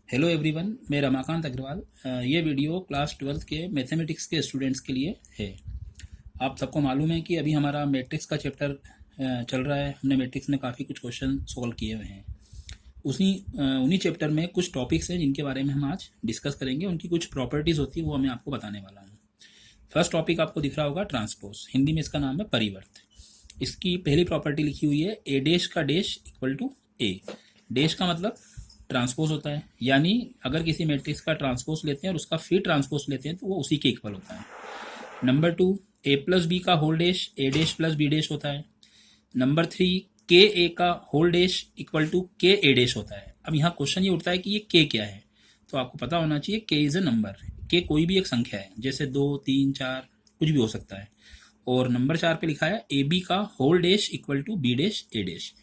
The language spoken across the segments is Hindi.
हेलो एवरीवन, मैं रमाकांत अग्रवाल। ये वीडियो क्लास 12th के मैथमेटिक्स के स्टूडेंट्स के लिए है। आप सबको मालूम है कि अभी हमारा मैट्रिक्स का चैप्टर चल रहा है। हमने मैट्रिक्स में काफ़ी कुछ क्वेश्चन सॉल्व किए हुए हैं। उन्हीं चैप्टर में कुछ टॉपिक्स हैं जिनके बारे में हम आज डिस्कस करेंगे। उनकी कुछ प्रॉपर्टीज़ होती है, वो मैं आपको बताने वाला हूँ। फर्स्ट टॉपिक आपको दिख रहा होगा ट्रांसपोज, हिंदी में इसका नाम है परिवर्त। इसकी पहली प्रॉपर्टी लिखी हुई है ए डैश का dash equal to A. Dash का मतलब ट्रांसपोज होता है, यानी अगर किसी मैट्रिक्स का ट्रांसपोज लेते हैं और उसका फिर ट्रांसपोज लेते हैं तो वो उसी के इक्वल होता है। नंबर 2, ए प्लस बी का whole dash A dash plus B dash होता है। नंबर 3, के ए का होल डैश इक्वल टू के ए डैश होता है। अब यहाँ क्वेश्चन ये उठता है कि ये के क्या है, तो आपको पता होना चाहिए के इज ए नंबर। के कोई भी एक संख्या है, जैसे 2, 3, 4 कुछ भी हो सकता है। और नंबर 4 पे लिखा है ए बी का whole dash equal to B dash A dash.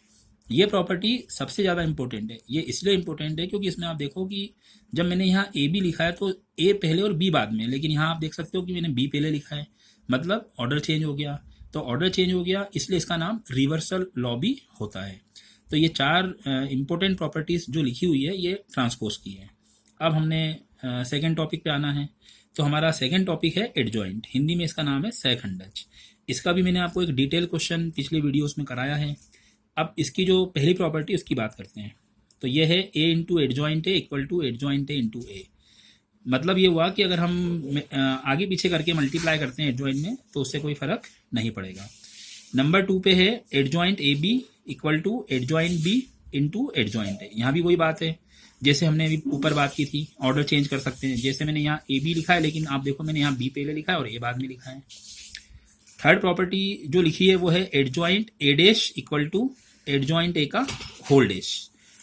ये प्रॉपर्टी सबसे ज़्यादा इंपॉर्टेंट है। ये इसलिए इंपॉर्टेंट है क्योंकि इसमें आप देखो कि जब मैंने यहाँ ए बी लिखा है तो ए पहले और बी बाद में, लेकिन यहाँ आप देख सकते हो कि मैंने बी पहले लिखा है, मतलब ऑर्डर चेंज हो गया। तो ऑर्डर चेंज हो गया, इसलिए इसका नाम रिवर्सल लॉ भी होता है। तो ये 4 इंपॉर्टेंट प्रॉपर्टीज़ जो लिखी हुई है ये ट्रांसपोज की है। अब हमने सेकेंड टॉपिक पे आना है। तो हमारा सेकेंड टॉपिक है एडजॉइंट, हिंदी में इसका नाम है सहखंडज। इसका भी मैंने आपको एक डिटेल क्वेश्चन पिछले वीडियोस में कराया है। अब इसकी जो पहली प्रॉपर्टी उसकी बात करते हैं। तो ये है A into adjoint A equal to adjoint A into A. मतलब ये हुआ कि अगर हम आगे पीछे करके मल्टीप्लाई करते हैं एडजॉइंट में तो उससे कोई फर्क नहीं पड़ेगा। नंबर 2 पे है adjoint A B equal to adjoint B into adjoint A. यहाँ भी वही बात है जैसे हमने अभी ऊपर बात की थी, ऑर्डर चेंज कर सकते हैं। जैसे मैंने यहाँ ए बी लिखा है, लेकिन आप देखो मैंने यहाँ बी पहले लिखा है और ए बाद में लिखा है। थर्ड प्रॉपर्टी जो लिखी है वो है adjoint A dash equal to adjoint A का होल डैश।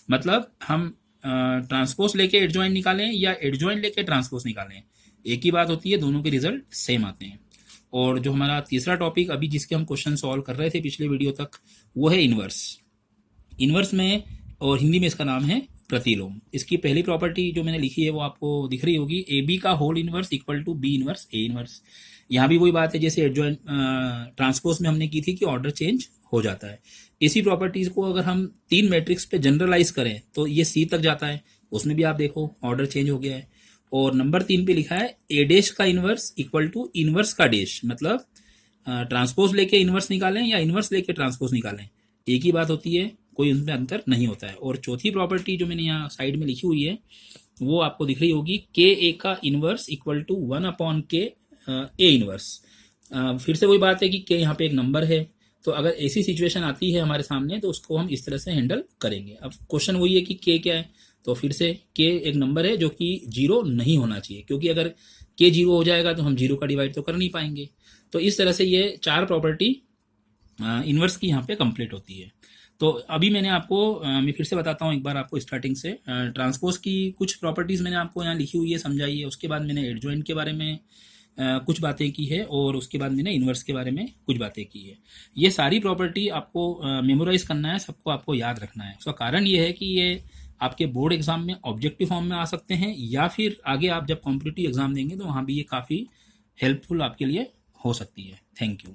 मतलब हम ट्रांसपोज लेके एडजॉइंट निकालें या एडजॉइंट लेके ट्रांसपोज निकालें, एक ही बात होती है, दोनों के रिजल्ट सेम आते हैं। और जो हमारा तीसरा टॉपिक अभी जिसके हम क्वेश्चन सॉल्व कर रहे थे पिछले वीडियो तक, वो है इनवर्स। इनवर्स में और हिंदी में इसका नाम है प्रतिलोम। इसकी पहली प्रॉपर्टी जो मैंने लिखी है वो आपको दिख रही होगी, ए बी का whole inverse equal to B inverse A inverse. यहाँ भी वही बात है जैसे एडजॉइंट ट्रांसपोज में हमने की थी कि ऑर्डर चेंज हो जाता है। इसी प्रॉपर्टीज को अगर हम 3 मैट्रिक्स पे जनरलाइज करें तो ये सी तक जाता है, उसमें भी आप देखो ऑर्डर चेंज हो गया है। और नंबर 3 पे लिखा है ए डैश का इनवर्स इक्वल टू इनवर्स का डैश। मतलब ट्रांसपोज लेके इनवर्स निकालें या इनवर्स लेके ट्रांसपोज निकालें, एक ही बात होती है, कोई उनमें अंतर नहीं होता है। और चौथी प्रॉपर्टी जो मैंने यहाँ साइड में लिखी हुई है वो आपको दिख रही होगी, के ए का इनवर्स इक्वल टू 1 के ए इनवर्स। फिर से वही बात है कि के यहाँ पे एक नंबर है, तो अगर ऐसी सिचुएशन आती है हमारे सामने तो उसको हम इस तरह से हैंडल करेंगे। अब क्वेश्चन वही है कि के क्या है, तो फिर से के एक नंबर है जो कि 0 नहीं होना चाहिए, क्योंकि अगर के 0 हो जाएगा तो हम 0 का डिवाइड तो कर नहीं पाएंगे। तो इस तरह से ये 4 प्रॉपर्टी इनवर्स की यहाँ पे कंप्लीट होती है। तो अभी मैंने आपको मैं फिर से बताता हूँ एक बार आपको स्टार्टिंग से। ट्रांसपोज की कुछ प्रॉपर्टीज़ मैंने आपको यहाँ लिखी हुई है, समझाई है। उसके बाद मैंने एडजॉइंट के बारे में कुछ बातें की है और उसके बाद मैंने इनवर्स के बारे में कुछ बातें की है। ये सारी प्रॉपर्टी आपको मेमोराइज करना है, सबको आपको याद रखना है। उसका कारण ये है कि ये आपके बोर्ड एग्जाम में ऑब्जेक्टिव फॉर्म में आ सकते हैं, या फिर आगे आप जब कॉम्पिटिटिव एग्जाम देंगे तो वहाँ भी ये काफ़ी हेल्पफुल आपके लिए हो सकती है। Thank you.